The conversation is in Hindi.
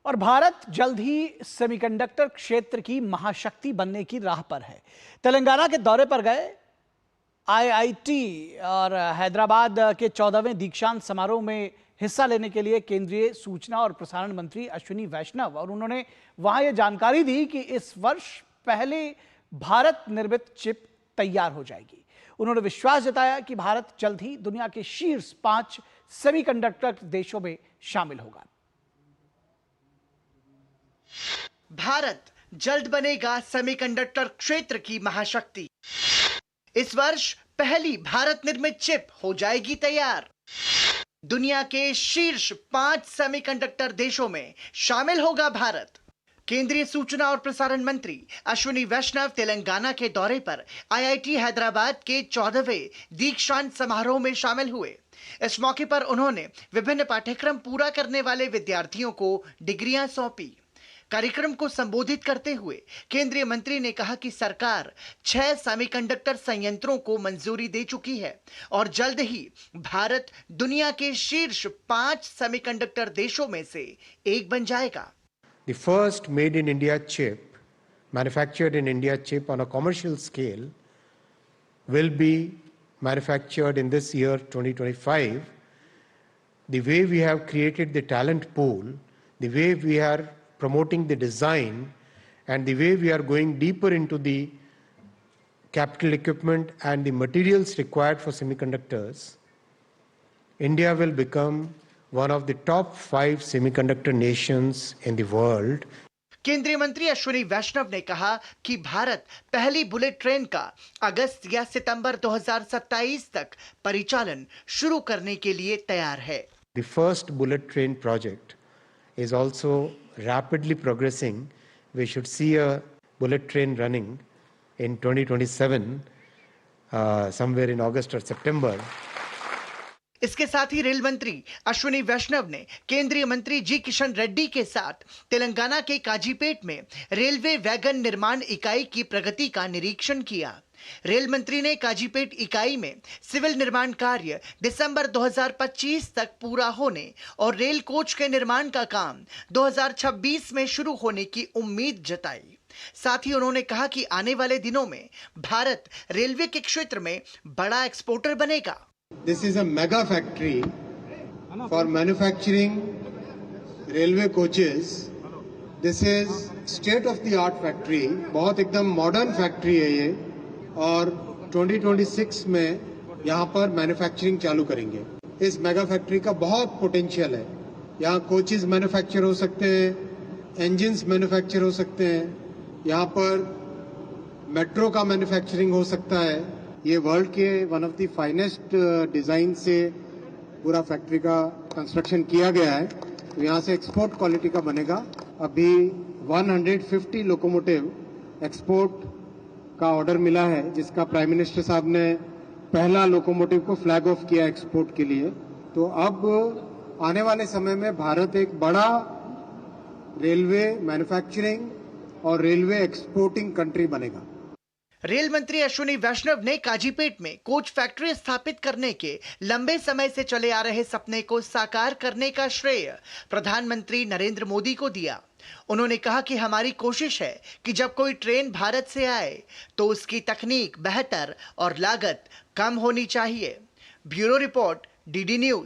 और भारत जल्द ही सेमीकंडक्टर क्षेत्र की महाशक्ति बनने की राह पर है। तेलंगाना के दौरे पर गए आईआईटी और हैदराबाद के 14वें दीक्षांत समारोह में हिस्सा लेने के लिए केंद्रीय सूचना और प्रसारण मंत्री अश्विनी वैष्णव, और उन्होंने वहां यह जानकारी दी कि इस वर्ष पहले भारत निर्मित चिप तैयार हो जाएगी। उन्होंने विश्वास जताया कि भारत जल्द ही दुनिया के शीर्ष 5 सेमीकंडक्टर देशों में शामिल होगा। भारत जल्द बनेगा सेमीकंडक्टर क्षेत्र की महाशक्ति। इस वर्ष पहली भारत निर्मित चिप हो जाएगी तैयार। दुनिया के शीर्ष 5 सेमीकंडक्टर देशों में शामिल होगा भारत। केंद्रीय सूचना और प्रसारण मंत्री अश्विनी वैष्णव तेलंगाना के दौरे पर आईआईटी हैदराबाद के 14वें दीक्षांत समारोह में शामिल हुए। इस मौके पर उन्होंने विभिन्न पाठ्यक्रम पूरा करने वाले विद्यार्थियों को डिग्रियां सौंपी। कार्यक्रम को संबोधित करते हुए केंद्रीय मंत्री ने कहा कि सरकार 6 सेमीकंडक्टर संयंत्रों को मंजूरी दे चुकी है और जल्द ही भारत दुनिया के शीर्ष 5 सेमीकंडक्टर देशों में से एक बन जाएगा। The first made in India chip, manufactured in India chip on a commercial scale will be manufactured in this year 2025. The way we have created the talent pool, the way we are promoting the design, and the way we are going deeper into the capital equipment and the materials required for semiconductors, India will become one of the top 5 semiconductor nations in the world. केंद्रीय मंत्री अश्विनी वैष्णव ने कहा कि भारत पहली बुलेट ट्रेन का अगस्त या सितंबर 2027 तक परिचालन शुरू करने के लिए तैयार है। The first bullet train project is also rapidly progressing. We should see a bullet train running in 2027, somewhere in August or September. इसके साथ ही रेल मंत्री अश्विनी वैष्णव ने केंद्रीय मंत्री जी किशन रेड्डी के साथ तेलंगाना के काजीपेट में रेलवे वैगन निर्माण इकाई की प्रगति का निरीक्षण किया। रेल मंत्री ने काजीपेट इकाई में सिविल निर्माण कार्य दिसंबर 2025 तक पूरा होने और रेल कोच के निर्माण का काम 2026 में शुरू होने की उम्मीद जताई। साथ ही उन्होंने कहा कि आने वाले दिनों में भारत रेलवे के क्षेत्र में बड़ा एक्सपोर्टर बनेगा। This is a mega factory for manufacturing railway coaches. This is state of the art factory. बहुत एकदम modern factory है ये, और 2026 में यहाँ पर मैन्युफैक्चरिंग चालू करेंगे। इस मेगा फैक्ट्री का बहुत पोटेंशियल है। यहाँ कोचेस मैन्युफैक्चर हो सकते हैं, इंजन्स मैन्युफैक्चर हो सकते हैं, यहाँ पर मेट्रो का मैन्युफैक्चरिंग हो सकता है। ये वर्ल्ड के one of the finest design से पूरा फैक्ट्री का कंस्ट्रक्शन किया गया है, तो यहाँ से एक्सपोर्ट क्वालिटी का बनेगा। अभी 150 लोकोमोटिव एक्सपोर्ट का ऑर्डर मिला है, जिसका प्राइम मिनिस्टर साहब ने पहला लोकोमोटिव को फ्लैग ऑफ किया एक्सपोर्ट के लिए। तो अब आने वाले समय में भारत एक बड़ा रेलवे मैन्युफैक्चरिंग और रेलवे एक्सपोर्टिंग कंट्री बनेगा। रेल मंत्री अश्विनी वैष्णव ने काजीपेट में कोच फैक्ट्री स्थापित करने के लंबे समय से चले आ रहे सपने को साकार करने का श्रेय प्रधानमंत्री नरेंद्र मोदी को दिया। उन्होंने कहा कि हमारी कोशिश है कि जब कोई ट्रेन भारत से आए तो उसकी तकनीक बेहतर और लागत कम होनी चाहिए। Bureau report, DD news.